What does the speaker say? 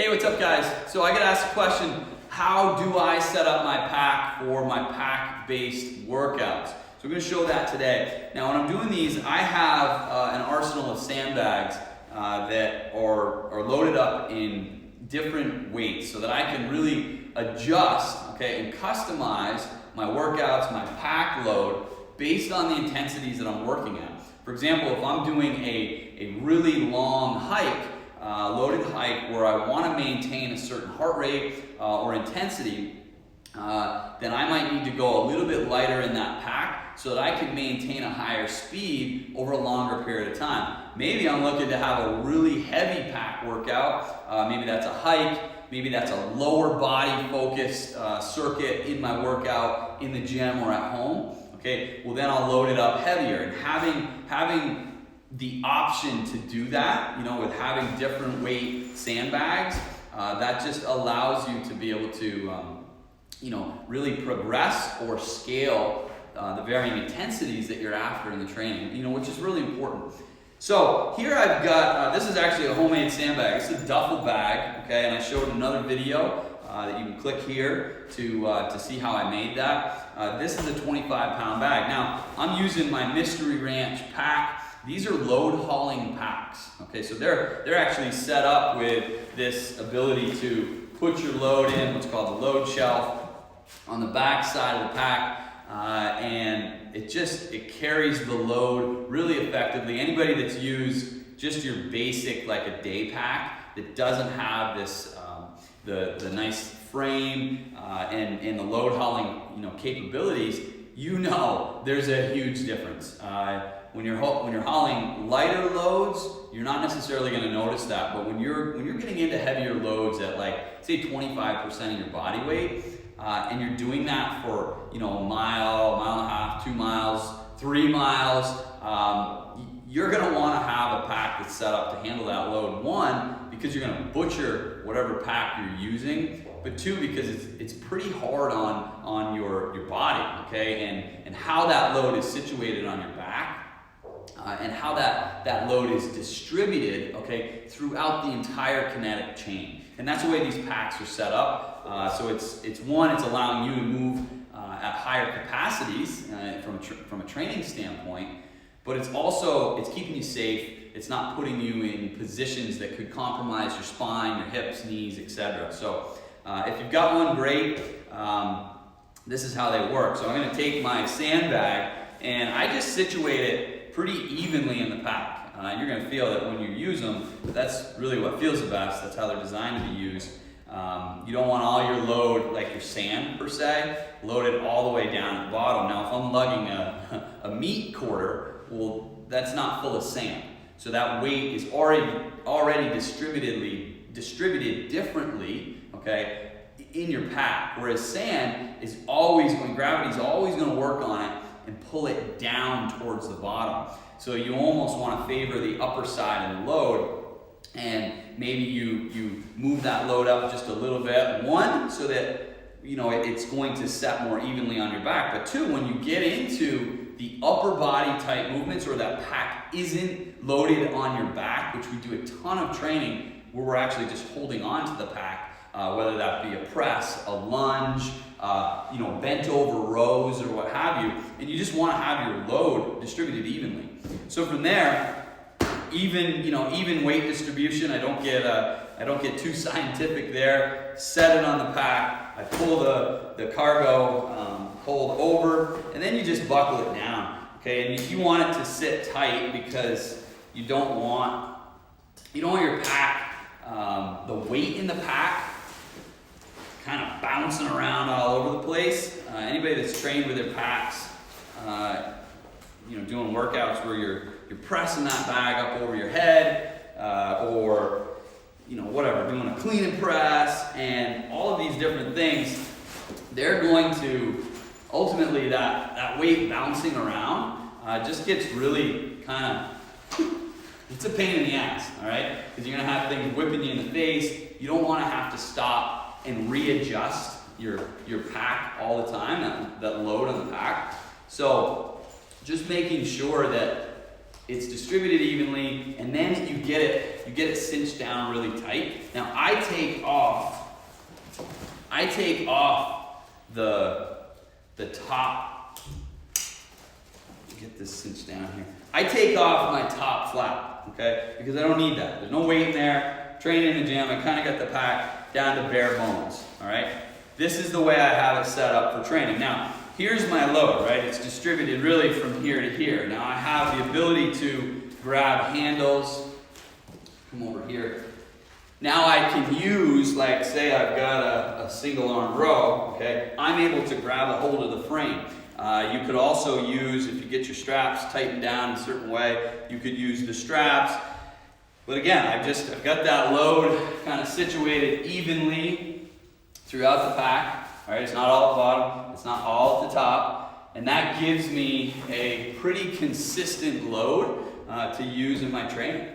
Hey, what's up guys? So I got asked a question, how do I set up my pack for my pack-based workouts? So we're going to show that today. Now when I'm doing these, I have an arsenal of sandbags that are loaded up in different weights so that I can really adjust, okay, and customize my workouts, my pack load based on the intensities that I'm working at. For example, if I'm doing a really long hike, loaded hike where I want to maintain a certain heart rate or intensity, then I might need to go a little bit lighter in that pack so that I can maintain a higher speed over a longer period of time. Maybe I'm looking to have a really heavy pack workout. Maybe that's a hike, maybe that's a lower body focused circuit in my workout in the gym or at home. Okay, well then I'll load it up heavier, and having the option to do that, you know, with having different weight sandbags, that just allows you to be able to, you know, really progress or scale the varying intensities that you're after in the training, you know, which is really important. So here I've got, this is actually a homemade sandbag. It's a duffel bag, okay, and I showed another video that you can click here to see how I made that. This is a 25-pound bag. Now, I'm using my Mystery Ranch pack. These are load hauling packs, okay, so they're actually set up with this ability to put your load in what's called the load shelf on the back side of the pack, and it carries the load really effectively. Anybody that's used just your basic, like a day pack that doesn't have this the nice frame and the load hauling, you know, capabilities, you know there's a huge difference. When you're hauling lighter loads, you're not necessarily going to notice that. But when you're getting into heavier loads at, like, say 25% of your body weight, and you're doing that for, you know, a mile and a half, 2 miles, 3 miles, you're going to want to have a pack that's set up to handle that load. One, because you're going to butcher whatever pack you're using, but two, because it's pretty hard on your body, okay, and how that load is situated on your back. And how that load is distributed, okay, throughout the entire kinetic chain. And that's the way these packs are set up. So it's allowing you to move at higher capacities from a training standpoint, but it's keeping you safe. It's not putting you in positions that could compromise your spine, your hips, knees, etc. So if you've got one, great. This is how they work. So I'm going to take my sandbag and I just situate it pretty evenly in the pack. You're going to feel that when you use them, that's really what feels the best. That's how they're designed to be used. You don't want all your load, like your sand per se, loaded all the way down at the bottom. Now if I'm lugging a meat quarter, well, that's not full of sand. So that weight is already distributed differently, okay, in your pack. Whereas sand is gravity's always going to work on it and pull it down towards the bottom. So you almost want to favor the upper side of the load, and maybe you move that load up just a little bit. One, so that, you know, it's going to set more evenly on your back. But two, when you get into the upper body type movements or that pack isn't loaded on your back, which we do a ton of training where we're actually just holding on to the pack, whether that be a press, a lunge, you know, bent over rows or what have you, and you just want to have your load distributed evenly. So from there, even weight distribution. I don't get too scientific there. Set it on the pack. I pull the cargo hold over, and then you just buckle it down. Okay, and you want it to sit tight because you don't want your pack, the weight in the pack kind of bouncing around all over the place. Anybody that's trained with their packs, you know, doing workouts where you're pressing that bag up over your head, or, you know, whatever, doing a clean and press, and all of these different things, they're going to ultimately that weight bouncing around just gets really kind of, it's a pain in the ass, all right? Because you're gonna have things whipping you in the face. You don't want to have to stop and readjust your pack all the time, that load on the pack. So just making sure that It's distributed evenly, and then you get it cinched down really tight. Now I take off the top. Get this cinched down here. I take off my top flap, okay? Because I don't need that. There's no weight in there. Training in the gym, I kind of got the pack down to bare bones, all right? This is the way I have it set up for training. Now, here's my load, right? It's distributed really from here to here. Now I have the ability to grab handles. Come over here. Now I can use, like say I've got a single arm row, okay? I'm able to grab a hold of the frame. You could also use, if you get your straps tightened down in a certain way, you could use the straps. But again, I've got that load kind of situated evenly throughout the pack. All right, it's not all at the bottom, it's not all at the top, and that gives me a pretty consistent load to use in my training.